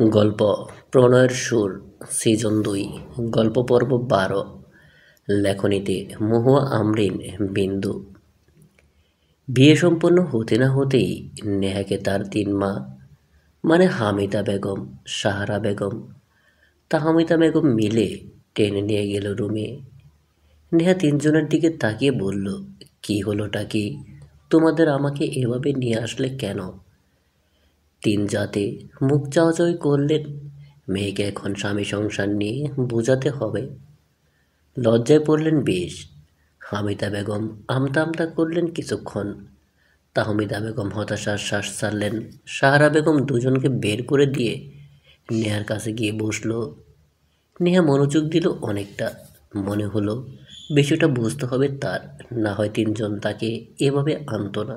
গল্প প্রণয়ের সুর সিজন ২ গল্প পর্ব ১২ লেখনীতে মহুয়া আমরিন বিন্দু। বিয়ে সম্পন্ন হতে না হতেই নেহাকে তার ৩ মা মানে হামিদা বেগম, সাহারা বেগম, তাহমিদা বেগম মিলে টেনে নিয়ে গেল রুমে। নেহা ৩জনের দিকে তাকিয়ে বলল, কি হলোটা কি? তোমাদের আমাকে এভাবে নিয়ে আসলে কেন? ৩ জাতে মুখ চাওয়াচাওয়ি করলেন। মেয়েকে এখন স্বামী সংসার নিয়ে বোঝাতে হবে। লজ্জায় পড়লেন বেশ। হামিদা বেগম আমতা আমতা করলেন কিছুক্ষণ। তাহমিদা বেগম হতাশার শ্বাস ছাড়লেন। সাহারা বেগম দুজনকে বের করে দিয়ে নেহার কাছে গিয়ে বসল। নেহা মনোযোগ দিল অনেকটা। মনে হলো বিষয়টা বুঝতে হবে তার, না হয় ৩জন তাকে এভাবে আনতো না।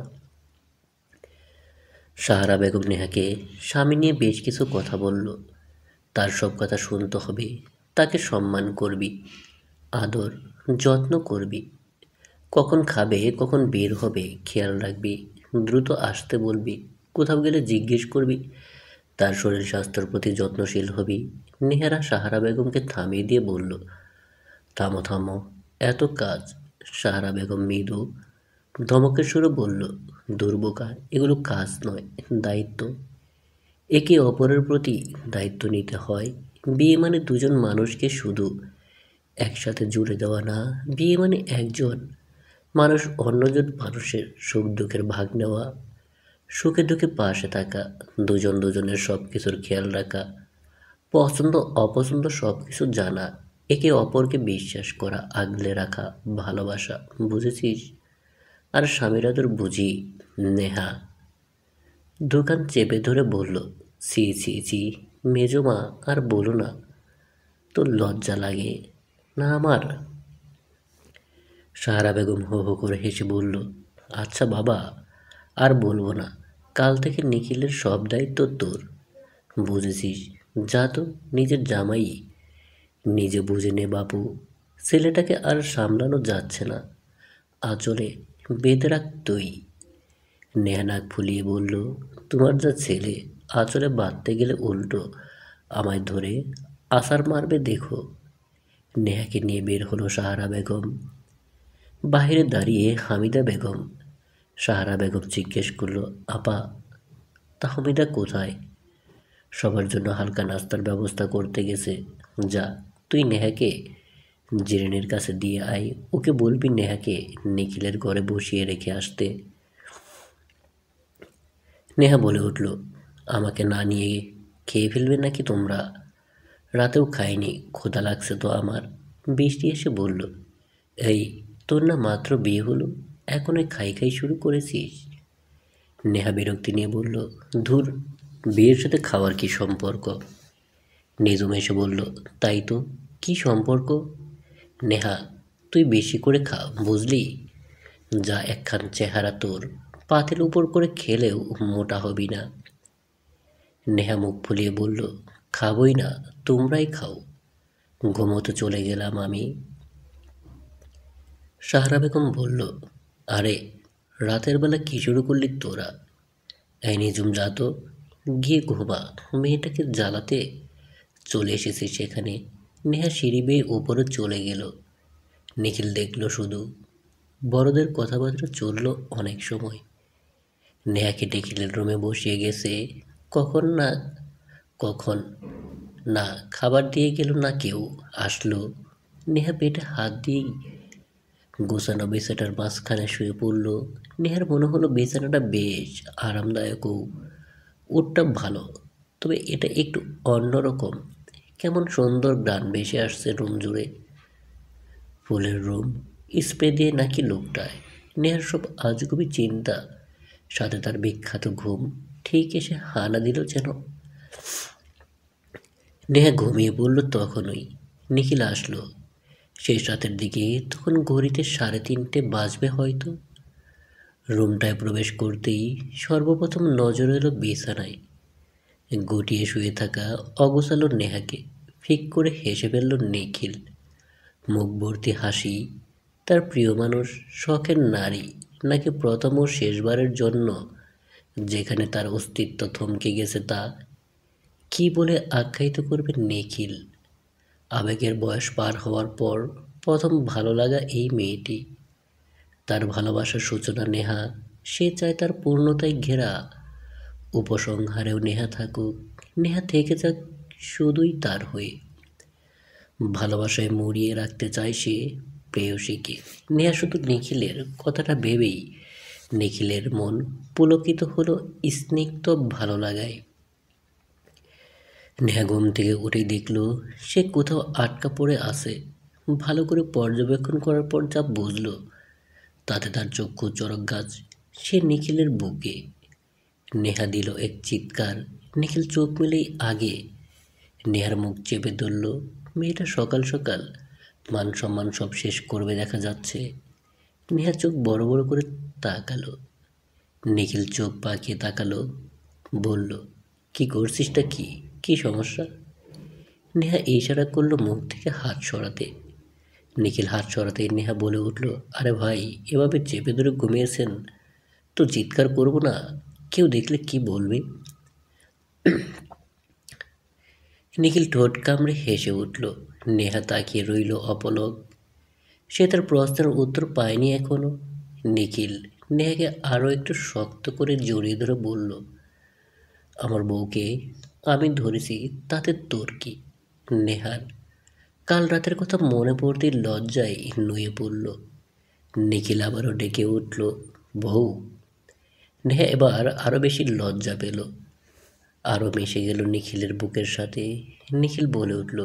সাহারা বেগম নেহাকে স্বামী নিয়ে বেশ কিছু কথা বলল। তার সব কথা শুনতে হবে। তাকে সম্মান করবি, আদর যত্ন করবি, কখন খাবে কখন বের হবে খেয়াল রাখবি, দ্রুত আসতে বলবি, কোথাও গেলে জিজ্ঞেস করবি, তার শরীর স্বাস্থ্যের প্রতি যত্নশীল হবি। নেহারা সাহারা বেগমকে থামিয়ে দিয়ে বলল, থামো থামো, এত কাজ। সাহারা বেগম মৃদু ধমকের সুরে বলল, দুর্বোকা, এগুলো কাজ নয়, দায়িত্ব। একে অপরের প্রতি দায়িত্ব নিতে হয়। বিয়ে মানে দুজন মানুষকে শুধু একসাথে জুড়ে দেওয়া না, বিয়ে মানে একজন মানুষ অন্যজন মানুষের সুখ দুঃখের ভাগ নেওয়া, সুখে দুঃখে পাশে থাকা, দুজন দুজনের সব কিছুর খেয়াল রাখা, পছন্দ অপছন্দ সব কিছু জানা, একে অপরকে বিশ্বাস করা, আগলে রাখা, ভালোবাসা। বুঝেছিস? আর স্বামীরা তোর বুঝি? নেহা দোকান চেপে ধরে বলল, ছি ছি ছি মেজমা, আর বলো না। তোর লজ্জা লাগে না আমার? সাহারা বেগম হো হো করে হেসে বলল, আচ্ছা বাবা, আর বলবো না। কাল থেকে নিখিলের সব দায়িত্ব তোর। বুঝেছিস? যা তো, নিজের জামাই নিজে বুঝে নে বাপু। ছেলেটাকে আর সামলানো যাচ্ছে না, আঁচলে বেঁধে রাখ তুই। নেহা নাক ফুলিয়ে বলল, তোমার যা ছেলে, আঁচলে বাঁধতে গেলে উল্টো আমায় ধরে আছাড় মারবে দেখো। নেহাকে নিয়ে বের হলো সাহারা বেগম। বাহিরে দাঁড়িয়ে হামিদা বেগম। সাহারা বেগম জিজ্ঞেস করল, আপা, তাহমিদা কোথায়? সবার জন্য হালকা নাস্তার ব্যবস্থা করতে গেছে। যা, তুই নেহাকে জিরেনের কাছে দিয়ে আয়। ওকে বলবি নেহাকে নিখিলের ঘরে বসিয়ে রেখে আসতে। নেহা বলে উঠল, আমাকে না নিয়ে খেয়ে ফেলবে নাকি তোমরা? রাতেও খাইনি, ক্ষুধা লাগছে তো আমার। বৃষ্টি এসে বলল, এই, তোর না মাত্র বিয়ে হলো, এখনই খাই খাই শুরু করেছিস? নেহা বিরক্তি নিয়ে বলল, ধুর, বিয়ের সাথে খাওয়ার কি সম্পর্ক? নিজুম এসে বলল, তাই তো, কি সম্পর্ক? নেহা, তুই বেশি করে খা, বুঝলি? যা একখান চেহারা তোর, পাতের উপর করে খেলেও মোটা হবি না। নেহা মুখ ফুলিয়ে বলল, খাবই না, তোমরাই খাও। ঘুমোতে চলে গেলাম আমি। সাহারা বেগম বলল, আরে, রাতের বেলা কী শুরু করলি তোরা? এই নিজুম, যা তো, গিয়ে ঘুমা। মেয়েটাকে জ্বালাতে চলে এসেছি সেখানে। নেহা সিঁড়ি বেয়ে উপরে চলে গেল। নিখিল দেখল শুধু। বড়দের কথাবার্তা চলল অনেক সময়। নেহাকে নিখিলের রুমে বসিয়ে গেছে। কখন না কখন না খাবার দিয়ে গেল, না কেউ আসলো। নেহা পেটে হাত দিয়েই গোছানো বিছানার মাঝখানে শুয়ে পড়ল। নেহার মনে হলো বিছানাটা বেশ আরামদায়কও, ওটা ভালো, তবে এটা একটু অন্যরকম। কেমন সুন্দর গান ভেসে আসছে রুম জুড়ে। ফুলের রুম, স্প্রে দিয়ে নাকি লোকটায়। নেহার সব আজগুবি চিন্তা, সাথে তার বিখ্যাত ঘুম ঠিক এসে হানা দিল যেন। নেহা ঘুমিয়ে পড়ল তখনই। নিখিল আসলো শেষ রাতের দিকে। তখন ঘড়িতে 3:30 বাজবে হয়তো। রুমটায় প্রবেশ করতেই সর্বপ্রথম নজর এলো বিছানায় গুটিয়ে শুয়ে থাকা অগোছালো নেহাকে। ফিক করে হেসে ফেলল নিখিল। মুখ ভর্তি হাসি। তার প্রিয় মানুষ, শখের নারী, নাকি প্রথম ও শেষবারের জন্য যেখানে তার অস্তিত্ব থমকে গেছে তা। কি বলে আখ্যায়িত করবে নিখিল? আবেগের বয়স পার হওয়ার পর প্রথম ভালো লাগা এই মেয়েটি। তার ভালোবাসার সূচনা নেহা। সে চায় তার পূর্ণতায় ঘেরা। উপসংহারেও নেহা থাকুক। নেহা থেকে যাক শুধুই তার হয়ে। ভালোবাসায় মুড়িয়ে রাখতে চায় সে প্রেয়সীকে। নেহা শুধু নিখিলের কথাটা ভেবেই নিখিলের মন পুলকিত হলো স্নিগ্ধ ভালো লাগায়। নেহা ঘুম থেকে উঠে দেখল সে কোথাও আটকা পড়ে আছে। ভালো করে পর্যবেক্ষণ করার পর যা বুঝল তাতে তার চক্ষু চড়ক গাছ। সে নিখিলের বুকে। নেহা দিল এক চিৎকার। নিখিল চোখ মেলেই আগে নেহার মুখ চেপে ধরল। মেয়েটা সকাল সকাল মান সম্মান সব শেষ করবে দেখা যাচ্ছে। নেহা চোখ বড় বড় করে তাকালো। নিখিল চোখ পাকিয়ে তাকালো, বলল, কি করছিসটা কি? কি সমস্যা? নেহা ইশারা করলো মুখ থেকে হাত সরাতে। নিখিল হাত সরাতেই নেহা বলে উঠল, আরে ভাই, এভাবে চেপে ধরে ঘুমিয়েছেন তো চিৎকার করবো না? কেউ দেখলে কি বলবে? নিখিল ঠোঁট কামড়ে হেসে উঠল। নেহা তাকিয়ে রইল অপলক। সে তার প্রশ্নের উত্তর পায়নি এখনো। নিখিল নেহাকে আরও একটু শক্ত করে জড়িয়ে ধরে বলল, আমার বউকে আমি ধরেছি, তাতে তোর কি? নেহার কাল রাতের কথা মনে পড়তেই লজ্জায় নুয়ে পড়ল। নিখিল আবারও ডেকে উঠল, বউ। নেহা এবার আরও বেশি লজ্জা পেল। আরও মিশে গেল নিখিলের বুকের সাথে। নিখিল বলে উঠল,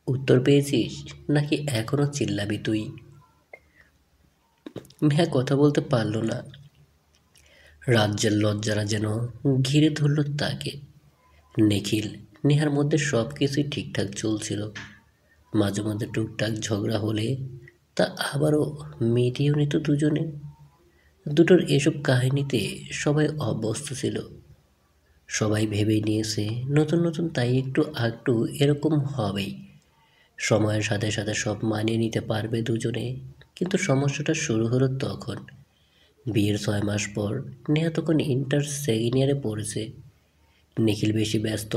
উত্তর পেয়েছিস নাকি এখনো চিল্লাবি তুই? নেহা কথা বলতে পারল না। রাজ্যের লজ্জারা যেন ঘিরে ধরল তাকে। নিখিল নেহার মধ্যে সব কিছুই ঠিকঠাক চলছিল। মাঝে মধ্যে টুকটাক ঝগড়া হলে তা আবারও মিটিয়েও নিত দুজনে। দুটোর এসব কাহিনীতে সবাই অভ্যস্ত ছিল। সবাই ভেবেই নিয়েছে নতুন নতুন, তাই একটু আধটু এরকম হবেই। সময়ের সাথে সাথে সব মানিয়ে নিতে পারবে দুজনে। কিন্তু সমস্যাটা শুরু হলো তখন। বিয়ের 6 মাস পর। নেহা তখন ইন্টার সেকেন্ড ইয়ারে পড়েছে। নিখিল বেশি ব্যস্ত।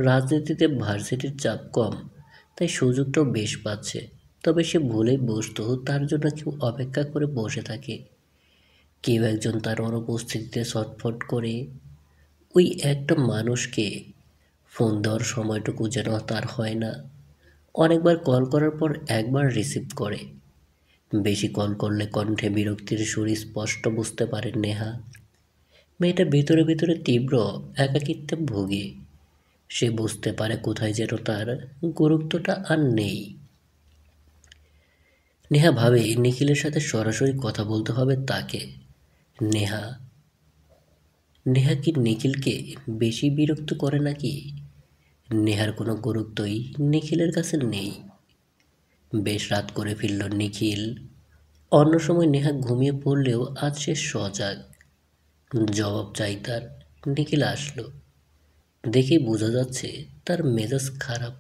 রাজনীতিতে ভার্সিটির চাপ কম, তাই সুযোগটাও বেশ পাচ্ছে। তবে সে ভুলেই বসতো তার জন্য কেউ অপেক্ষা করে বসে থাকে। কেউ একজন তার অনুপস্থিতিতে ছটফট করে। ওই একটা মানুষকে ফোন দেওয়ার সময়টুকু যেন তার হয় না। অনেকবার কল করার পর একবার রিসিভ করে। বেশি কল করলে কণ্ঠে বিরক্তির সুর স্পষ্ট বুঝতে পারে নেহা। মেয়েটা ভেতরে ভেতরে তীব্র একাকিত্বে ভোগে। সে বুঝতে পারে কোথায় যেন তার গুরুত্বটা আর নেই। নেহা ভাবে নিখিলের সাথে সরাসরি কথা বলতে হবে তাকে। নেহা নেহা কি নিখিলকে বেশি বিরক্ত করে নাকি? নেহার কোনো গুরুত্বই নিখিলের কাছে নেই। বেশ রাত করে ফিরল নিখিল। অন্য সময় নেহা ঘুমিয়ে পড়লেও আজ সে সজাগ। জবাব চাই তার। নিখিল আসলো। দেখেই বোঝা যাচ্ছে তার মেজাজ খারাপ।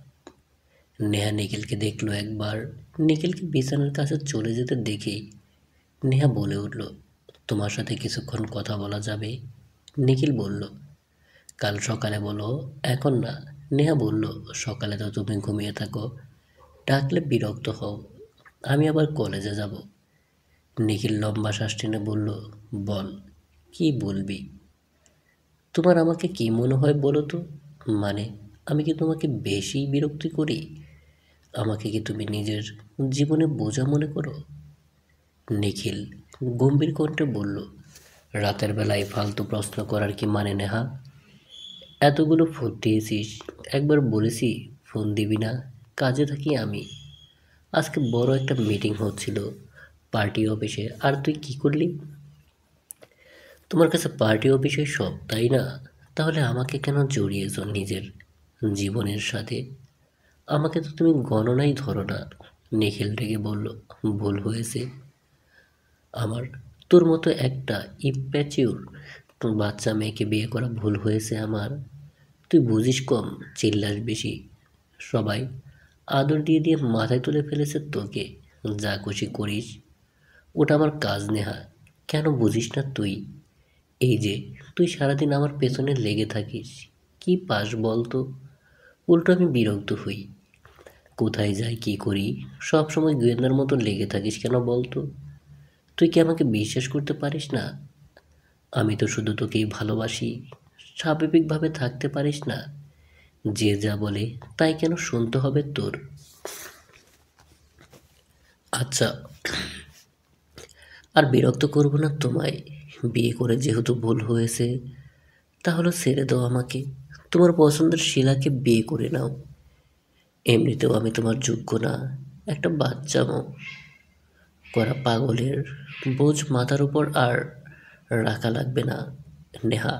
নেহা নিখিলকে দেখলো একবার। নিখিলকে বিছানার কাছে চলে যেতে দেখেই নেহা বলে উঠল, তোমার সাথে কিছুক্ষণ কথা বলা যাবে? নিখিল বলল, কাল সকালে বলো, এখন না। নেহা বলল, সকালে তো তুমি ঘুমিয়ে থাকো, ডাকলে বিরক্ত হও। আমি আবার কলেজে যাব। নিখিল লম্বা শ্বাস টেনে বলল, বল, কি বলবি? তোমার আমাকে কি মনে হয় বলো তো? মানে, আমি কি তোমাকে বেশি বিরক্তি করি? আমাকে কি তুমি নিজের জীবনে বোঝা মনে করো? নিখিল গম্ভীর কণ্ঠে বলল, রাতের বেলায় ফালতু প্রশ্ন করার কি মানে নেহা? এতগুলো ফোন দিয়েছিস, একবার বলেছি ফোন দিবি না? কাজে থাকি আমি। আজকে বড় একটা মিটিং হচ্ছিল পার্টি অফিসে, আর তুই কি করলি? তোমার কাছে পার্টি অফিসে সব, তাই না? তাহলে আমাকে কেন জড়িয়েছ নিজের জীবনের সাথে? আমাকে তো তুমি গণনাই ধরো না। নিখিল রেগে বলল, ভুল হয়েছে আমার। তোর মতো একটা ইম্প্যাচিউর বাচ্চা মেয়েকে বিয়ে করা ভুল হয়েছে আমার। তুই বুঝিস কম, চিল্লাস বেশি। সবাই আদর দিয়ে দিয়ে মাথায় তুলে ফেলেছে তোকে। যা খুশি করিস, ওটা আমার কাজ নেহা। কেন বুঝিস না তুই? এই যে তুই সারাদিন আমার পেছনে লেগে থাকিস, কি পাস বলতো? উল্টো আমি বিরক্ত হই। কোথায় যাই, কি করি, সব সময় গোয়েন্দার মতো লেগে থাকিস কেন বলতো? তুই কি আমাকে বিশ্বাস করতে পারিস না? আমি তো শুধু তোকেই ভালোবাসি। স্বাভাবিকভাবে থাকতে পারিস না? যে যা বলে তাই কেন শুনতে হবে তোর? আচ্ছা, আর বিরক্ত করব না তোমায়। বিয়ে করে যেহেতু ভুল হয়েছে, তাহলে ছেড়ে দাও আমাকে। তোমার পছন্দের শিলাকে বিয়ে করে নাও। এমনিতেও আমি তোমার যোগ্য না। একটা বাচ্চামো করা পাগলের বোঝ মাথার উপর আর রাখা লাগবে না। নেহা,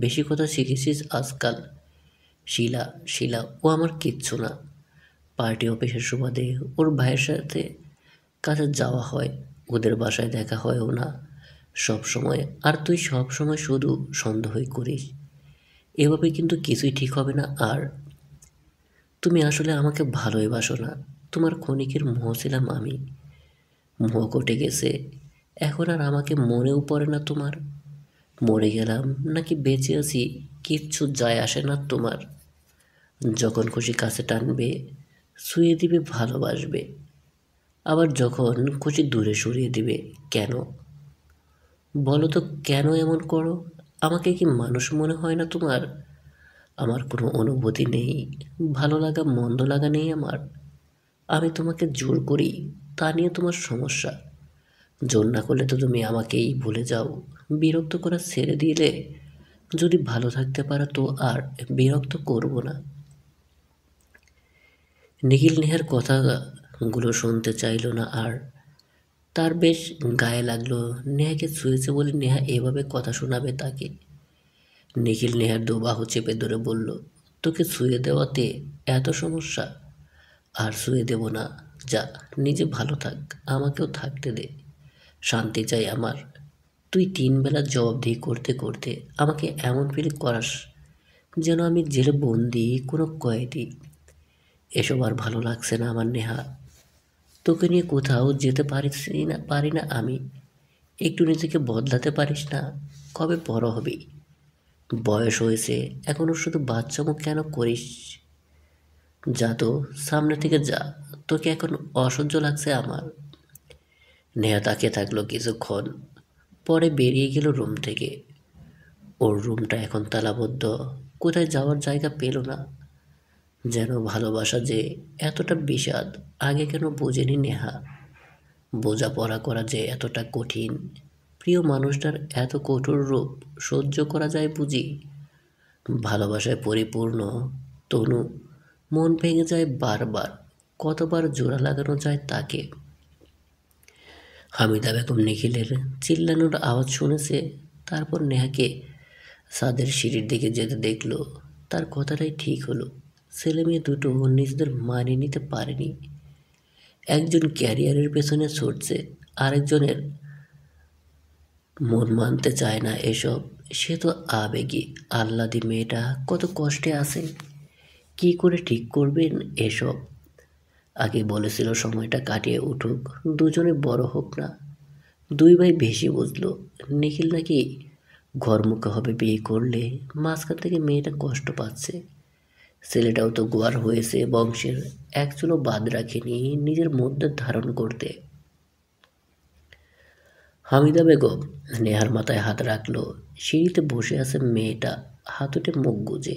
বেশি কথা শিখেছিস আজকাল। শিলা, শিলা ও আমার কিচ্ছু না। পার্টি অফিসের সুবাদে ওর ভাইয়ের সাথে কাছে যাওয়া হয়, ওদের বাসায় দেখা হয়ও না সব সময়। আর তুই সব সময় শুধু সন্দেহই করিস। এভাবে কিন্তু কিছুই ঠিক হবে না। আর তুমি আসলে আমাকে ভালোই বাসো না। তোমার ক্ষণিকের মোহ ছিলাম আমি। মোহ কটে গেছে। এখন আর আমাকে মনেও পড়ে না তোমার। মরে গেলাম নাকি বেঁচে আছি কিচ্ছু যায় আসে না তোমার। যখন খুশি কাছে টানবে, শুয়ে দিবে, ভালোবাসবে। আবার যখন খুশি দূরে সরিয়ে দিবে। কেন বলো তো, কেন এমন করো? আমাকে কি মানুষ মনে হয় না তোমার? আমার কোনো অনুভূতি নেই, ভালো লাগা মন্দ লাগা নেই আমার। আমি তোমাকে জোর করি, তা নিয়ে তোমার সমস্যা। জোর না করলে তো তুমি আমাকেই ভুলে যাও। বিরক্ত করা ছেড়ে দিলে যদি ভালো থাকতে পারো তো আর বিরক্ত করব না। নিখিল নেহার কথাগুলো শুনতে চাইল না আর। তার বেশ গায়ে লাগলো নেহাকে ছুঁয়েছে বলে নেহা এভাবে কথা শোনাবে তাকে। নিখিল নেহার দু বাহু চেপে ধরে বলল, তোকে ছুঁয়ে দেওয়াতে এত সমস্যা? আর ছুঁয়ে দেব না। যা, নিজে ভালো থাক, আমাকেও থাকতে দে। শান্তি চাই আমার। তুই 3 বেলা জবাবদিহি করতে করতে আমাকে এমন ফিল করাস যেন আমি জেলে বন্দি কোনো কয়েদি। এসব আর ভালো লাগছে না আমার নেহা। তোকে নিয়ে কোথাও যেতে পারি না আমি। একটু নিজেকে বদলাতে পারিস না? কবে বড় হবি? বয়স হয়েছে, এখনো শুধু বাচ্চামো কেন করিস? যা তো, সামনে থেকে যা। তোকে এখন অসহ্য লাগছে আমার। নেহা তাকিয়ে থাকলো কিছুক্ষণ, পরে বেরিয়ে গেল রুম থেকে। ওর রুমটা এখন তালাবদ্ধ। কোথায় যাওয়ার জায়গা পেল না। যেন ভালোবাসা যে এতটা বিষাদ আগে কেন বোঝেনি নেহা। বোঝাপড়া করা যে এতটা কঠিন, প্রিয় মানুষটার এত কঠোর রূপ সহ্য করা যায় বুঝি? ভালোবাসায় পরিপূর্ণ তনু মন ভেঙে যায় বারবার। কতবার জোড়া লাগানো যায় তাকে? হামিদা বেগম নিখিলের চিল্লানোর আওয়াজ শুনেছে, তারপর নেহাকে ছাদের সিঁড়ির দিকে যেতে দেখলো। তার কথাটাই ঠিক হলো। ছেলে মেয়ে দুটো নিজেদের মানিয়ে নিতে পারেনি। একজন ক্যারিয়ারের পেছনে ছুটছে, আরেকজনের মন মানতে চায় না এসব। সে তো আবেগী আহ্লাদী মেয়েটা কত কষ্টে আছে। কি করে ঠিক করবেন এসব? আগে বলেছিল সময়টা কাটিয়ে উঠুক, দুজনে বড় হোক না। দুই ভাই বেশি বুঝলো। নিখিল নাকি ঘরমুখে হবে বিয়ে করলে। মাঝখান থেকে মেয়েটা কষ্ট পাচ্ছে। ছেলেটাও তো গোয়ার হয়েছে, বংশের এক চুলো বাদ রাখেনি নিজের মধ্যে ধারণ করতে। হামিদা বেগম নেহার মাথায় হাত রাখলো। সিঁড়িতে বসে আছে মেয়েটা, হাতুটে মুখ গুজে।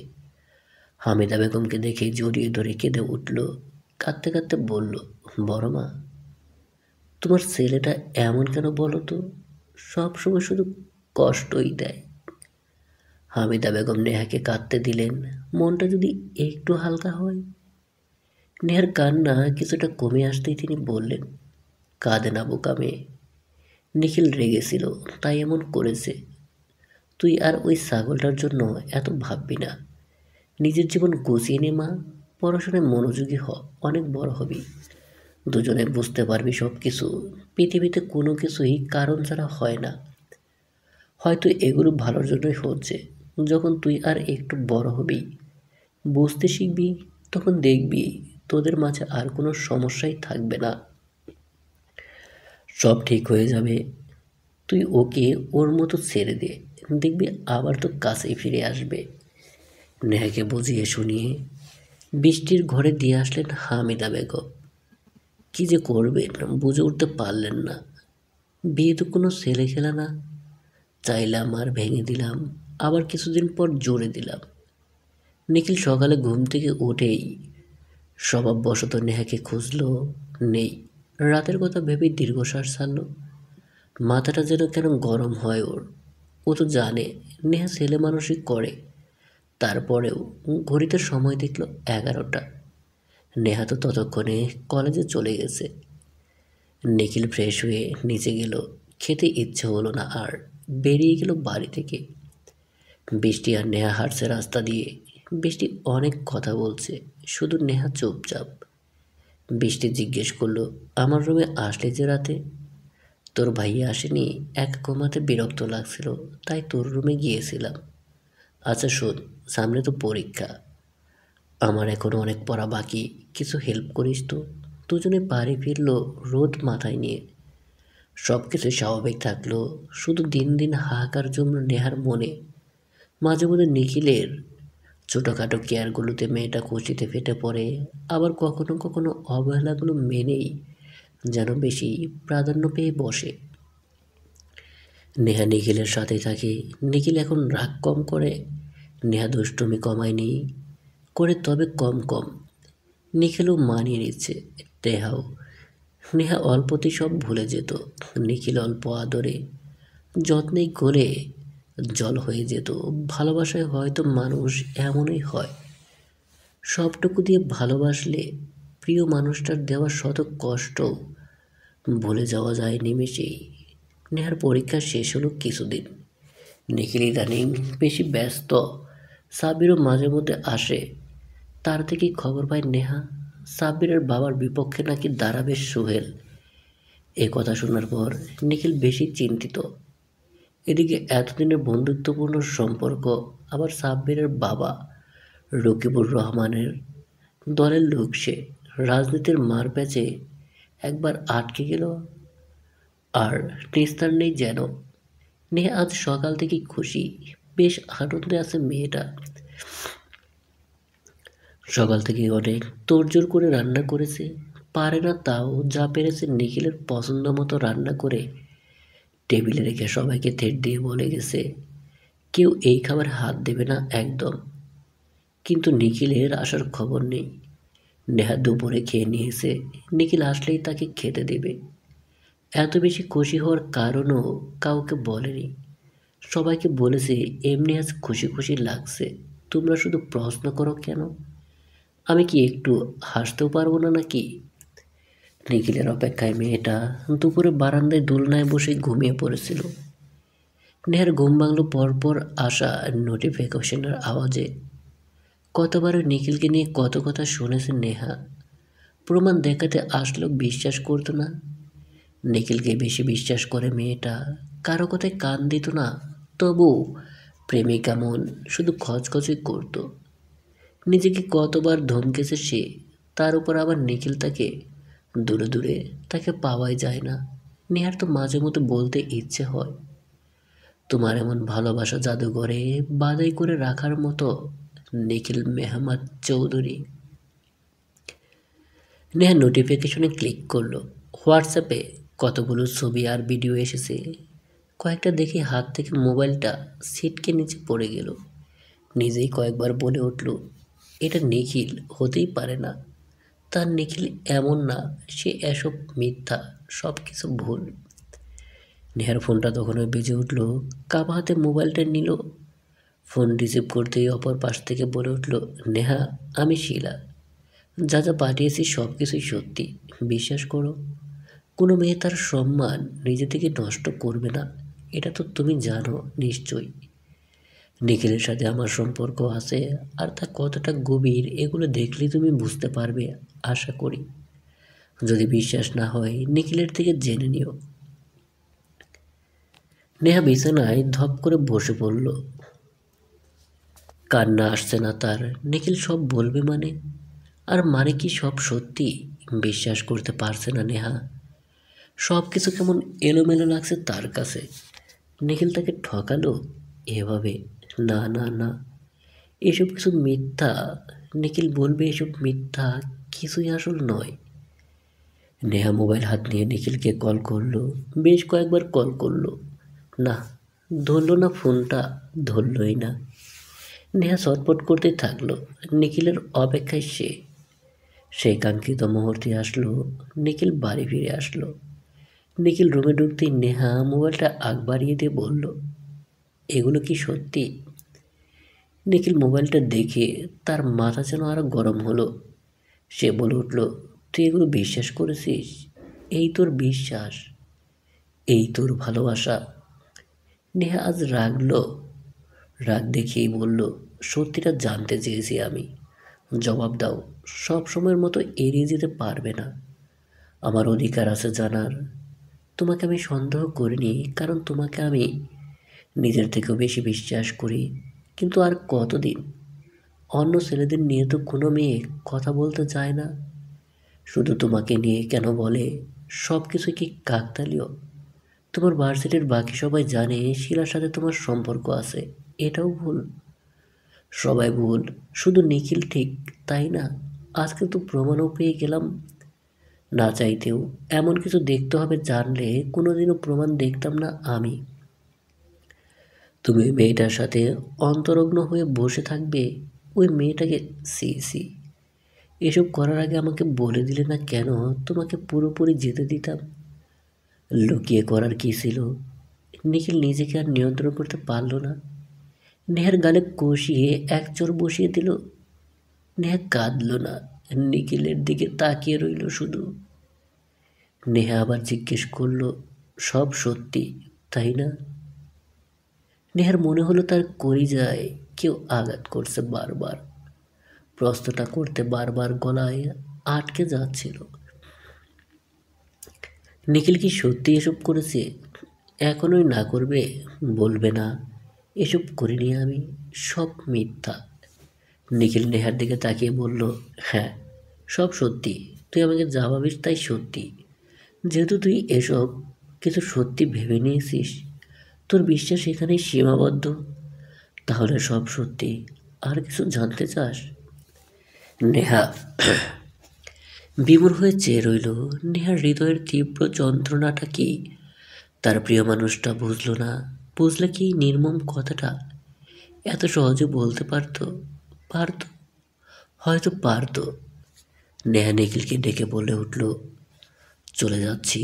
হামিদা বেগমকে দেখে জড়িয়ে ধরে কেঁদে উঠল। কাঁদতে কাঁদতে বলল, বড় মা, তোমার ছেলেটা এমন কেন বলো তো? সব সময় শুধু কষ্টই দেয়। হামিদা বেগম নেহাকে কাঁদতে দিলেন। মনটা যদি একটু হালকা হয়। নেহার কান্না কিছুটা কমে আসতেই তিনি বললেন, কাঁদে না বোকা মেয়ে। নিখিল রেগেছিল, তাই এমন করেছে। তুই আর ওই ছাগলটার জন্য এত ভাববি না। নিজের জীবন গুছিয়ে নে মা। পড়াশোনায় মনোযোগী হ, অনেক বড় হবি। দুজনে বুঝতে পারবি সব কিছু। পৃথিবীতে কোনো কিছুই কারণ ছাড়া হয় না। হয়তো এগুলো ভালোর জন্যই হচ্ছে। যখন তুই আর একটু বড় হবি, বুঝতে শিখবি, তখন দেখবি তোদের মাঝে আর কোনো সমস্যাই থাকবে না। সব ঠিক হয়ে যাবে। তুই ওকে ওর মতো ছেড়ে দে, দেখবি আবার তো কাছেই ফিরে আসবে। নেহাকে বুঝিয়ে শুনিয়ে বৃষ্টির ঘরে দিয়ে আসলেন হামিদা বেগম। কী যে করবেন বুঝে উঠতে পারলেন না। বিয়ে তো কোনো ছেলে খেলা না। চাইলাম আর ভেঙে দিলাম, আবার কিছুদিন পর জোরে দিলাম। নিখিল সকালে ঘুম থেকে উঠেই স্বভাববশত নেহাকে খুঁজলো, নেই। রাতের কথা ভেবেই দীর্ঘশ্বাস ছাড়ল। মাথাটা যেন কেন গরম হয় ওর। ও তো জানে নেহা ছেলে মানুষই করে, তারপরেও ঘড়িতে সময় দেখল 11টা। নেহা তো ততক্ষণে কলেজে চলে গেছে। নিখিল ফ্রেশ হয়ে নিচে গেল। খেতে ইচ্ছে হলো না আর, বেরিয়ে গেল বাড়ি থেকে। বৃষ্টি আর নেহা হাঁটছে রাস্তা দিয়ে। বৃষ্টি অনেক কথা বলছে, শুধু নেহা চুপচাপ। বৃষ্টি জিজ্ঞেস করলো, আমার রুমে আসলে যে রাতে? তোর ভাইয়া আসেনি, একা ঘুমাতে বিরক্ত লাগছিল, তাই তোর রুমে গিয়েছিলাম। আচ্ছা শোন, সামনে তো পরীক্ষা, আমার এখনও অনেক পড়া বাকি, কিছু হেল্প করিস তো। দুজনে বাড়ি ফিরলো রোদ মাথায় নিয়ে। সব কিছু স্বাভাবিক থাকলো, শুধু দিন দিন হাহাকার জন্য নেহার মনে। মাঝে মধ্যে নিখিলের ছোটোখাটো কেয়ারগুলোতে মেয়েটা খুশিতে ফেটে পড়ে, আবার কখনো কখনো অবহেলাগুলো মেনেই যেন বেশি প্রাধান্য পেয়ে বসে। নেহা নিখিলের সাথে থাকে। নিখিল এখন রাগ কম করে, নেহা দুষ্টুমি কমায়নি, করে তবে কম কম। নিখিলও মানিয়ে নিচ্ছে, নেহাও। নেহা অল্পতেই সব ভুলে যেত। নিখিল অল্প আদরে যত্নেই গলে জল হয়ে যেত। ভালোবাসায় হয়তো মানুষ এমনই হয়, সবটুকু দিয়ে ভালোবাসলে প্রিয় মানুষটার দেওয়া শত কষ্ট ভুলে যাওয়া যায় নিমেষেই। নেহার পরীক্ষা শেষ হলো কিছুদিন। নিখিল ইদানিং বেশি ব্যস্ত। সাব্বিরও মাঝে মধ্যে আসে। তার থেকেই খবর পায় নেহা সাব্বিরের বাবার বিপক্ষে নাকি দাঁড়াবে সোহেল। এ কথা শোনার পর নিখিল বেশি চিন্তিত। এদিকে এতদিনের বন্ধুত্বপূর্ণ সম্পর্ক আবার সাব্বিরের বাবা রকিবুর রহমানের দলের লোক সে। রাজনীতির মারপ্যাচে একবার আটকে গেল আর নিস্তার নেই যেন। নেহা আজ সকাল থেকেই খুশি, বেশ আনন্দে আছে মেয়েটা। সকাল থেকে অনেক তোড়জোড় করে রান্না করেছে। পারে না তাও যা পেরেছে নিখিলের পছন্দ মতো রান্না করে টেবিলে রেখে সবাইকে থেট দিয়ে বলে গেছে, কেউ এই খাবার হাত দেবে না একদম। কিন্তু নিখিলের আসার খবর নেই। নেহা দুপুরে খেয়ে নিয়েছে, নিখিল আসলেই তাকে খেতে দেবে। এত বেশি খুশি হওয়ার কারণও কাউকে বলেনি। সবাইকে বলেছে এমনি আজ খুশি খুশি লাগছে, তোমরা শুধু প্রশ্ন করো কেন? আমি কি একটু হাসতেও পারবো না নাকি? নিখিলের অপেক্ষায় মেয়েটা দুপুরে বারান্দায় দোলনায় বসে ঘুমিয়ে পড়েছিল। নেহার ঘুম ভাঙল পরপর আসা নোটিফিকেশনের আওয়াজে। কতবার নিখিলকে নিয়ে কত কথা শুনেছে নেহা, প্রমাণ দেখাতে আসলেও বিশ্বাস করতো না। নিখিলকে বেশি বিশ্বাস করে মেয়েটা, কারো কথায় কান দিত না। তবু প্রেমিকা মন শুধু খচখচই করতো। নিজেকে কতবার ধমকেছে সে, তার উপর আবার নিখিল তাকে দূরে দূরে, তাকে পাওয়াই যায় না। নেহার তো মাঝে মধ্যে বলতে ইচ্ছে হয়, তোমার এমন ভালোবাসা জাদুঘরে বাধাই করে রাখার মতো। নিখিল মেহমাদ চৌধুরী। নেহা নোটিফিকেশনে ক্লিক করলো। হোয়াটসঅ্যাপে কতগুলো ছবি আর ভিডিও এসেছে। কয়েকটা দেখে হাত থেকে মোবাইলটা সিটকে নিচে পড়ে গেল। নিজেই কয়েকবার বলে উঠল, এটা নিখিল হতেই পারে না। তার নিখিল এমন না, সে এসব মিথ্যা, সব কিছু ভুল। নেহার ফোনটা তখনই বেজে উঠল। কাবা হাতে মোবাইলটা নিল। ফোন রিসিভ করতেই অপর পাশ থেকে বলে উঠল, নেহা, আমি শিলা। যা যা পাঠিয়েছি সব কিছুই সত্যি, বিশ্বাস করো। কোনো মেয়ে তার সম্মান নিজে থেকে নষ্ট করবে না, এটা তো তুমি জানো নিশ্চয়ই। নিখিলের সাথে আমার সম্পর্ক আছে, আর তা কতটা গভীর এগুলো দেখলেই তুমি বুঝতে পারবে আশা করি। যদি বিশ্বাস না হয় নিখিলের থেকে জেনে নিও। নেহা বিছানায় ধপ করে বসে পড়ল। কান্না আসছে না তার। নিখিল সব বলবে মানে? আর মানে কি সব সত্যি? বিশ্বাস করতে পারছে না নেহা। সব কিছু কেমন এলোমেলো লাগছে তার কাছে। নিখিল তাকে ঠকালো এভাবে? না না না, এসব কিছু মিথ্যা। নিখিল বলবে এসব মিথ্যা, কিছুই আসল নয়। নেহা মোবাইল হাত নিয়ে নিখিলকে কল করলো, বেশ কয়েকবার কল করলো, না, ধরল না ফোনটা, ধরলই না। নেহা ছটফট করতে থাকলো। নিখিলের অপেক্ষায় সেই কাঙ্ক্ষিত মুহূর্তে আসলো। নিখিল বাড়ি ফিরে আসলো। নিখিল রুমে ঢুকতেই নেহা মোবাইলটা আগ বাড়িয়ে দিয়ে বলল, এগুলো কি সত্যি? নিখিল মোবাইলটা দেখে তার মাথা যেন আরো গরম হলো। সে বলে উঠল, তুই এগুলো বিশ্বাস করেছিস? এই তোর বিশ্বাস, এই তোর ভালোবাসা? নেহা আজ রাগ দেখিয়েই বলল, সত্যিটা জানতে চেয়েছি আমি, জবাব দাও। সব সময়ের মতো এড়িয়ে যেতে পারবে না, আমার অধিকার আছে জানার। তোমাকে আমি সন্দেহ করিনি, কারণ তোমাকে আমি নিজের থেকেও বেশি বিশ্বাস করি। কিন্তু আর কতদিন? অন্য ছেলেদের নিয়ে তো কোনো মেয়ে কথা বলতে চায় না, শুধু তোমাকে নিয়ে কেন বলে? সব কিছু কি কাকতালীয়? তোমার ভার্সিটির বাকি সবাই জানে শিলার সাথে তোমার সম্পর্ক আছে, এটাও ভুল। সবাই ভুল, শুধু নিখিল ঠিক, তাই না? আজকে তো প্রমাণও পেয়ে গেলাম, না চাইতেও। এমন কিছু দেখতে হবে জানলে কোনোদিনও প্রমাণ দেখতাম না আমি। তুমি ওই মেয়েটার সাথে অন্তরগ্ন হয়ে বসে থাকবে? ওই মেয়েটাকে, সি সি, এসব করার আগে আমাকে বলে দিলে না কেন? তোমাকে পুরোপুরি যেতে দিতাম। লুকিয়ে করার কী ছিল? নিখিল নিজেকে আর নিয়ন্ত্রণ করতে পারল না। নেহার গালে কষিয়ে এক চড় বসিয়ে দিল। নেহা কাঁদল না, নিখিলের দিকে তাকিয়ে রইল শুধু। নেহা আবার জিজ্ঞেস করল, সব সত্যি, তাই না? নেহার মনে হলো তার কলিজায় কেউ আঘাত করছে বারবার। প্রশ্নটা করতে বারবার গলায় আটকে যাচ্ছিল। নিখিল কি সত্যি এসব করেছে? এখনই না করবে? বলবে না এসব করিনি আমি, সব মিথ্যা? নিখিল নেহার দিকে তাকিয়ে বলল, হ্যাঁ, সব সত্যি। তুই আমাকে যা ভাবিস তাই সত্যি। যেহেতু তুই এসব কিছু সত্যি ভেবে নিয়েছিস, তোর বিশ্বাস এখানেই সীমাবদ্ধ, তাহলে সব সত্যি। আর কিছু জানতে চাস? নেহা বিমূঢ় হয়ে চেয়ে রইল। নেহার হৃদয়ের তীব্র যন্ত্রণাটা কি তার প্রিয় মানুষটা বুঝল না। বুঝলে কি নির্মম কথাটা এত সহজে বলতে পারতো? পারতো, হয়তো পারতো। নেহা নিখিলকে ডেকে বলে উঠল, চলে যাচ্ছি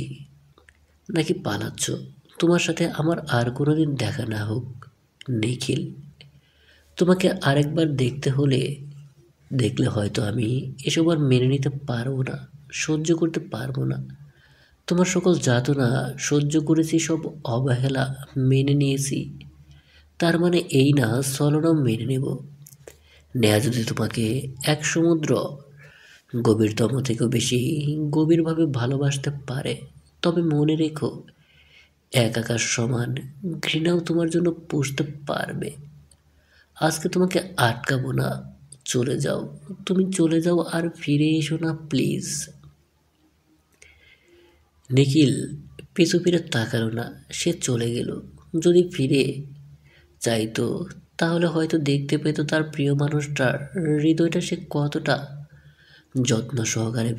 নাকি পালাচ্ছ? তোমার সাথে আমার আর কোনোদিন দেখা না হোক নিখিল। তোমাকে আরেকবার দেখলে হয়তো আমি এসব আর মেনে নিতে পারবো না, সহ্য করতে পারবো না। তোমার সকল যাতনা সহ্য করেছি, সব অবহেলা মেনে নিয়েছি, তার মানে এই না ছলনাও মেনে নেব। নেয়া যদি তোমাকে এক সমুদ্র গভীরতম থেকেও বেশি গভীরভাবে ভালোবাসতে পারে, তবে মনে রেখো, এক আকাশ সমান ঘৃণাও তোমার জন্য পুষতে পারবে। আজকে তোমাকে আটকাবো না, চলে যাও। তুমি চলে যাও আর ফিরে এসো না প্লিজ। নিখিল পিছু ফিরে তাকালো না, সে চলে গেল। যদি ফিরে চাইতো তাহলে হয়তো দেখতে পেত তার প্রিয় মানুষটার হৃদয়টা সে কতটা যত্ন সহকারে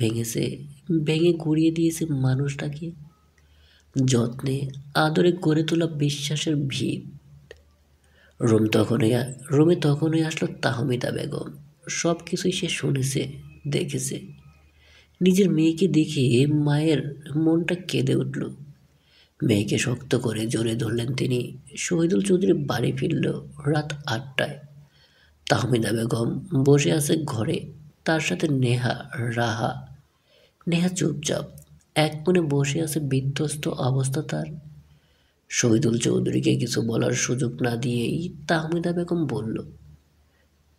ভেঙে গুঁড়িয়ে দিয়েছে মানুষটাকে। যত্নে আদরে গড়ে তোলা বিশ্বাসের ভিত। রুম তখনই রুমে তখনই আসলো তাহমিদা বেগম। সব কিছুই সে শুনেছে, দেখেছে। নিজের মেয়েকে দেখে মায়ের মনটা কেঁদে উঠল। মেয়েকে শক্ত করে জড়িয়ে ধরলেন তিনি। শহীদুল চৌধুরী বাড়ি ফিরল রাত 8টায়। তাহমিদা বেগম বসে আছে ঘরে, তার সাথে নেহা, রাহা। নেহা চুপচাপ এক কোণে বসে আছে, বিধ্বস্ত অবস্থা তার। শহীদুল চৌধুরীকে কিছু বলার সুযোগ না দিয়েই তাহমিদা বেগম বলল,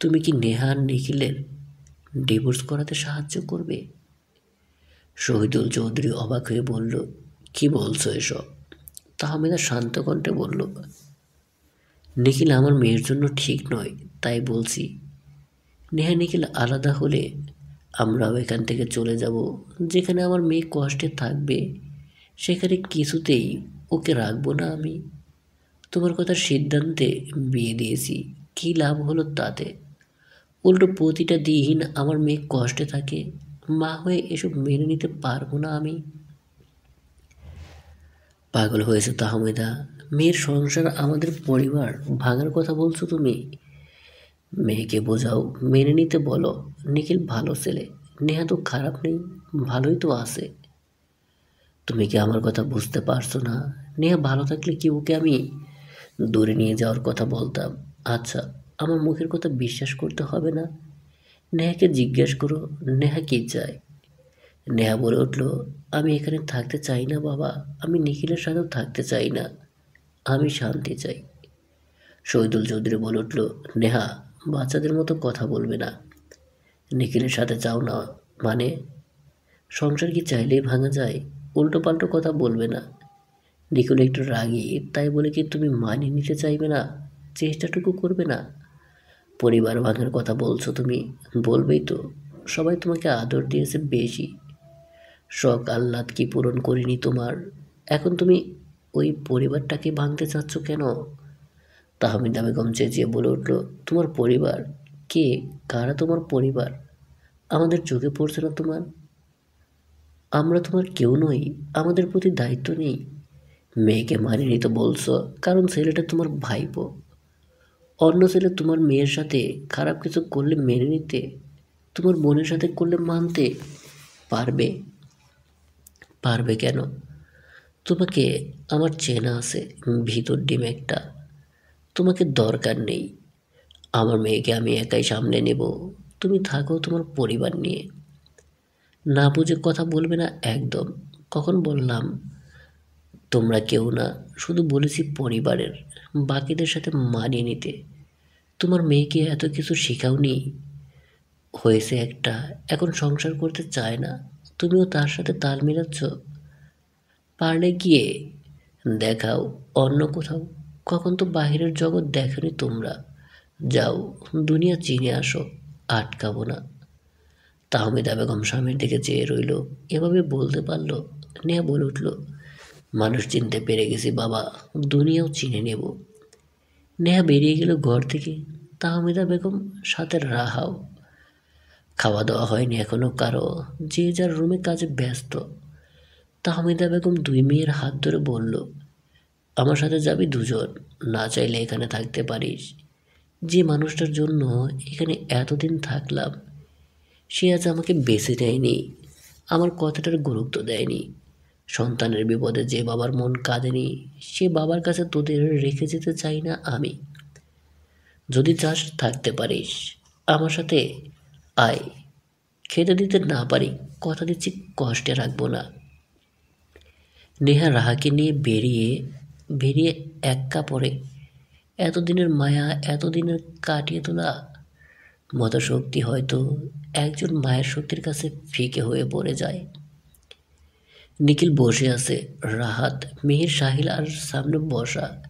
তুমি কি নেহা আর নিখিলের ডিভোর্স করাতে সাহায্য করবে? শহীদুল চৌধুরী অবাক হয়ে বলল, কি বলছো এসব? তাহমিদা শান্ত কণ্ঠে বলল, নিখিল আমার মেয়ের জন্য ঠিক নয়, তাই বলছি। নেহা নিখিল আলাদা হলে আমরাও এখান থেকে চলে যাব। যেখানে আমার মেয়ে কষ্টে থাকবে সেখানে কিছুতেই ওকে রাখবো না আমি। তোমার কথার সিদ্ধান্তে বিয়ে দিয়েছি, কী লাভ হলো তাতে? উল্টো প্রতিটা দিন আমার মেয়ে কষ্টে থাকে। মা হয়ে এসব মেনে নিতে পারবো না আমি। পাগল হয়েছে তাহমিদা? মেয়ের সংসার, আমাদের পরিবার ভাঙার কথা বলছো তুমি? মেয়েকে বোঝাও, মেনে নিতে বলো। নিখিল ভালো ছেলে, নেহা তো খারাপ নেই, ভালোই তো আছে। তুমি কি আমার কথা বুঝতে পারছো না? নেহা ভালো থাকলে কি ওকে আমি দূরে নিয়ে যাওয়ার কথা বলতাম? আচ্ছা, আমার মুখের কথা বিশ্বাস করতে হবে না। নেহাকে জিজ্ঞেস করো নেহা কি চায়। নেহা বলে উঠল, আমি এখানে থাকতে চাই না বাবা, আমি নিখিলের সাথেও থাকতে চাই না, আমি শান্তি চাই। শহীদুল চৌধুরী বলে উঠল, নেহা, বাচ্চাদের মতো কথা বলবে না। নিখিলের সাথে চাও না মানে? সংসার কি চাইলেই ভাঙা যায়? উল্টো পাল্টো কথা বলবে না। নিখিল একটু রাগী, তাই বলে কি তুমি মানিয়ে নিতে চাইবে না? চেষ্টাটুকু করবে না? পরিবার ভাঙার কথা বলছো তুমি, বলবেই তো। সবাই তোমাকে আদর দিয়েছে বেশি, শখ আহ্লাদ কি পূরণ করিনি তোমার? এখন তুমি ওই পরিবারটাকে ভাঙতে চাচ্ছ কেন? তাহমিদা বেগম চেঁচিয়ে বলে উঠল, তোমার পরিবার? কে? কারা তোমার পরিবার? আমাদের চোখে পড়ছে না তোমার? আমরা তোমার কেউ নই? আমাদের প্রতি দায়িত্ব নেই? মেয়েকে মানিয়ে নিতে বলছো কারণ ছেলেটা তোমার ভাইপো। অন্য ছেলে তোমার মেয়ের সাথে খারাপ কিছু করলে মেনে নিতে, তোমার বোনের সাথে করলে মানতে পারবে? পারবে কেন? তোমাকে আমার চেনা আছে, ভিতর ডিম একটা। তোমাকে দরকার নেই। আমার মেয়েকে আমি একাই সামলে নেব। তুমি থাকো তোমার পরিবার নিয়ে। না বুঝে কথা বলবে না একদম। কখন বললাম তোমরা কেউ না? শুধু বলেছি পরিবারের বাকিদের সাথে মানিয়ে নিতে। তোমার মেয়েকে এত কিছু শেখাওনি? হয়েছে একটা, এখন সংসার করতে চায় না, তুমিও তার সাথে তাল মেলাচ্ছ। পারলে গিয়ে দেখাও অন্য কোথাও। কখন তো বাহিরের জগৎ দেখনি তোমরা। যাও, দুনিয়া চিনে আসো, আটকাবো না। তাহমিদা বেগম স্বামীর দিকে চেয়ে রইল। এভাবে বলতে পারলো? নেহা বলে উঠল, মানুষ চিনতে পেরে গেছি বাবা, দুনিয়াও চিনে নেব। নেহা বেরিয়ে গেল ঘর থেকে। তাহমিদা বেগম সাথে রাহাও। খাওয়া দাওয়া হয়নি এখনো কারো, যে যার রুমে কাজে ব্যস্ত। তাহমিদা বেগম দুই মেয়ের হাত ধরে বলল, আমার সাথে যাবি দুজন, না চাইলে এখানে থাকতে পারিস। যে মানুষটার জন্য এখানে এতদিন থাকলাম, সে আজ আমাকে বেছে নেয়নি, আমার কথাটার গুরুত্ব দেয়নি। সন্তানের বিপদে যে বাবার মন কাঁদেনি, সে বাবার কাছে তোদের রেখে যেতে চাই না আমি। যদি চাস থাকতে পারিস, আমার সাথে আয়। খেতে দিতে না পারি, কথা দিচ্ছি কষ্টে রাখবো না। নেহা রাহাকে নিয়ে বেরিয়ে বেরিয়ে এক কাপড়ে এতদিনের মায়া, এতদিনের কাটিয়ে তোলা মতশক্তি হয়তো একজন মায়ের শক্তির কাছে ফিকে হয়ে পড়ে যায়। নিখিল বসে আছে, রাহাত, মিহির, সাহিল আর সামনে বসা।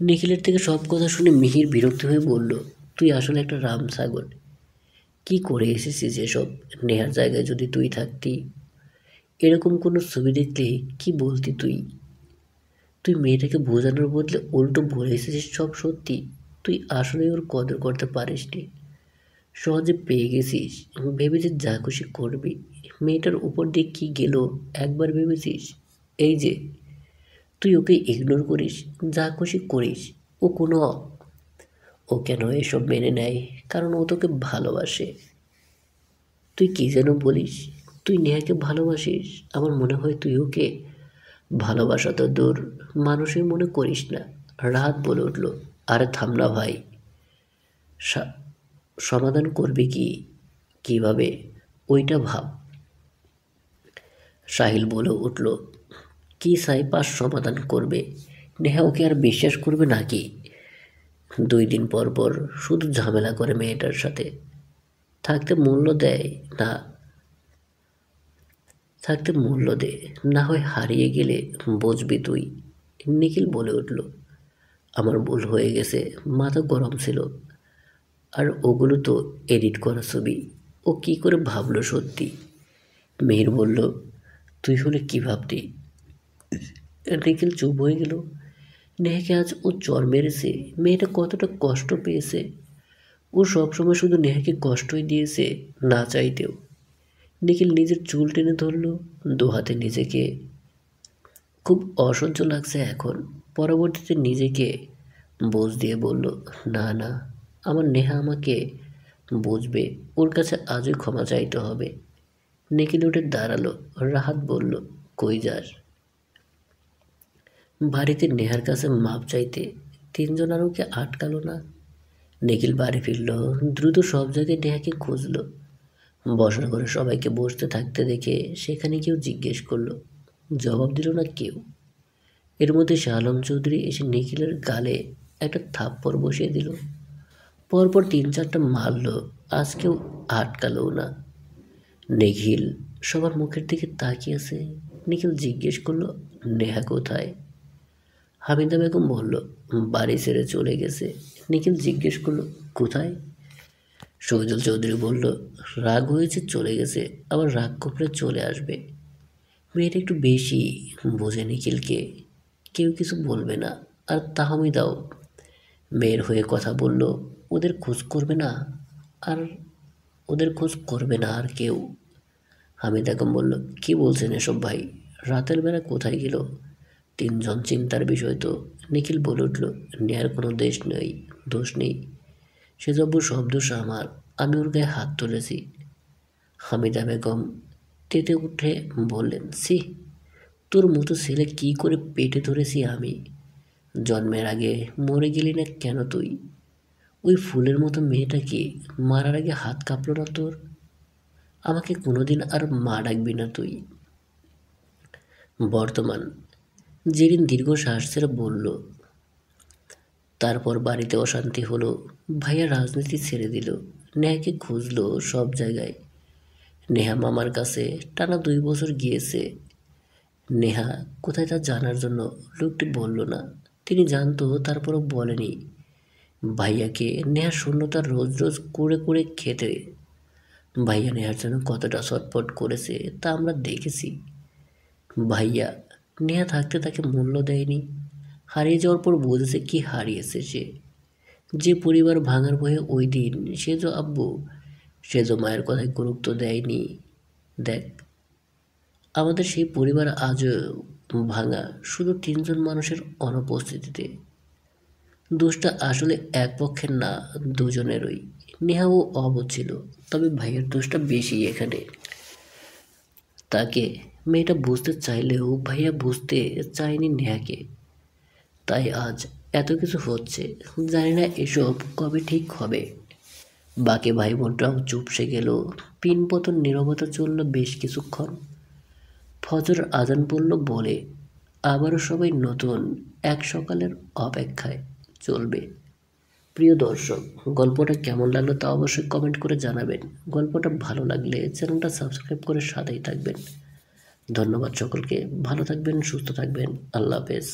নিখিলের থেকে সব কথা শুনে মিহির বিরক্ত হয়ে বলল, তুই আসলে একটা রাম ছাগল। কি করে এসেছিস এসব? নেহার জায়গায় যদি তুই থাকতি, এরকম কোনো ছবি দেখলে কি বলতি তুই? তুই মেয়েটাকে বোঝানোর বদলে উল্টো বলে এসেছিস সব সত্যি। তুই আসলে ওর কদর করতে পারিসনি, সহজে পেয়ে গেছিস, ভেবেছিস যা খুশি করবি। মেয়েটার উপর দিয়ে কি গেল একবার ভেবেছিস? এই যে তুই ওকে ইগনোর করিস, যা খুশি করিস। ও কোনো ও কেন এসব মেনে নেয়? কারণ ও তোকে ভালোবাসে। তুই কি যেন বলিস? তুই নেহাকে ভালোবাসিস? আমার মনে হয় তুই ওকে ভালোবাসা তো দূর, মানুষই মনে করিস না। রাহাত বলে উঠল, আরে থাম না ভাই, সা- সমাধান করবি কি? কিভাবে ওইটা ভাব। সাহিল বলে উঠল, কি সাইপাস সমাধান করবে? নেহা ওকে আর বিশ্বাস করবে নাকি? 2 দিন পর পর শুধু ঝামেলা করে মেয়েটার সাথে। থাকতে মূল্য দেয় না, থাকতে মূল্য দে, না হয় হারিয়ে গেলে বুঝবি তুই। নিখিল বলে উঠল, আমার ভুল হয়ে গেছে, মাথা গরম ছিল। আর ওগুলো তো এডিট করা ছবি, ও কি করে ভাবলো সত্যি? মেহের বলল, তুই হলে কি ভাবতি? নিখিল চুপ হয়ে গেল। নেহাকে আজ ও চর মেরেছে, মেয়েটা কতটা কষ্ট পেয়েছে ও সবসময় শুধু নেহাকে কষ্টই দিয়েছে, না চাইতেও। নিখিল নিজের চুল টেনে ধরল, দু হাতে নিজেকে। খুব অসহ্য লাগছে এখন। পরবর্তীতে নিজেকে বোঝ দিয়ে বলল, না না, আমার নেহা আমাকে বুঝবে। ওর কাছে আজই ক্ষমা চাইতে হবে। নিখিল উঠে দাঁড়ালো। রাহাত বলল, কই যাস? বাড়িতে নেহার কাছে মাপ চাইতে। তিনজন আর ওকে আটকালো না। নিখিল বাড়ি ফিরল। দ্রুত সব জায়গায় নেহাকে খুঁজলো। বসার ঘরে সবাইকে বসতে থাকতে দেখে সেখানে কেউ জিজ্ঞেস করলো, জবাব দিল না কেউ। এর মধ্যে শাহ আলম চৌধুরী এসে নিখিলের গালে একটা থাপ্পড় বসিয়ে দিল। পরপর 3-4টা মারল। আজকেও আটকালো না। নিখিল সবার মুখের দিকে তাকিয়ে আছে। নিখিল জিজ্ঞেস করলো, নেহা কোথায়? হামিদা বেগম বলল, বাড়ি ছেড়ে চলে গেছে। নিখিল জিজ্ঞেস করলো, কোথায়? শহীদুল চৌধুরী বলল, রাগ হয়েছে চলে গেছে, আবার রাগ করলে চলে আসবে। মেয়েটা একটু বেশি বোঝে নিখিলকে। কেউ কিছু বলবে না। আর তাহমিদাও মেয়ের হয়ে কথা বলল, ওদের খোঁজ করবে না। আর ওদের খোঁজ করবে না আর কেউ। হামিদ বেগম বলল, কি বলছেন এসব ভাই? রাতের বেলা কোথায় গেল? তিনজন চিন্তার বিষয় তো। নিখিল বলে উঠল, নেয়ার কোনো দোষ নেই। সে যব সব দোষ আমার। আমি ওর গায়ে হাত তুলেছি। হামিদা বেগম তেতে উঠে বললেন, ছি, তোর মতো ছেলে কি করে পেটে ধরেছি আমি? জন্মের আগে মরে গেলি না কেন তুই? ওই ফুলের মতো মেয়েটাকে মারার আগে হাত কাঁপলো না তোর? আমাকে কোনোদিন আর মা ডাকবি না তুই। বর্তমান যেদিন দীর্ঘ শ্বাস ছেড়ে বলল, তারপর বাড়িতে অশান্তি হলো। ভাইয়া রাজনীতি ছেড়ে দিল। নেহাকে খুঁজলো সব জায়গায়। নেহা মামার কাছে টানা 2 বছর গিয়েছে। নেহা কোথায় তা জানার জন্য লোকটি বলল না। তিনি জানতো, তারপরও বলেনি। ভাইয়াকে নেহার শূন্যতা রোজ রোজ করে করে খেতে। ভাইয়া নেহার জন্য কতটা ছটফট করেছে তা আমরা দেখেছি। ভাইয়া নেহা থাকতে তাকে মূল্য দেয়নি। হারিয়ে যাওয়ার পর বুঝেছে কি হারিয়েছে সে। যে পরিবার ভাঙার ভয়ে ওই দিন সেজ মায়ের কথায় গুরুত্ব দেয়নি। দেখ, আমাদের সেই পরিবার আজও ভাঙা শুধু 3জন মানুষের অনুপস্থিতিতে। দোষটা আসলে এক পক্ষের না, দুজনেরই। নেহাও অবুঝ ছিল, তবে ভাইয়ের দোষটা বেশি এখানে। তাকে মেয়েটা বুঝতে চাইলেও ভাইয়া বুঝতে চায়নি নেহাকে। তাই আজ এত কিছু হচ্ছে। জানি না এসব কবে ঠিক হবে। বাকি ভাই বোনরাও চুপসে গেল। পিনপতন নীরবতা চলল বেশ কিছুক্ষণ। ফজর আজান পড়ল বলে আবারও সবাই নতুন এক সকালের অপেক্ষায় চলবে। প্রিয় দর্শক, গল্পটা কেমন লাগলো তা অবশ্যই কমেন্ট করে জানাবেন। গল্পটা ভালো লাগলে চ্যানেলটা সাবস্ক্রাইব করে সাথেই থাকবেন। ধন্যবাদ সকলকে। ভালো থাকবেন, সুস্থ থাকবেন। আল্লাহ হাফেজ।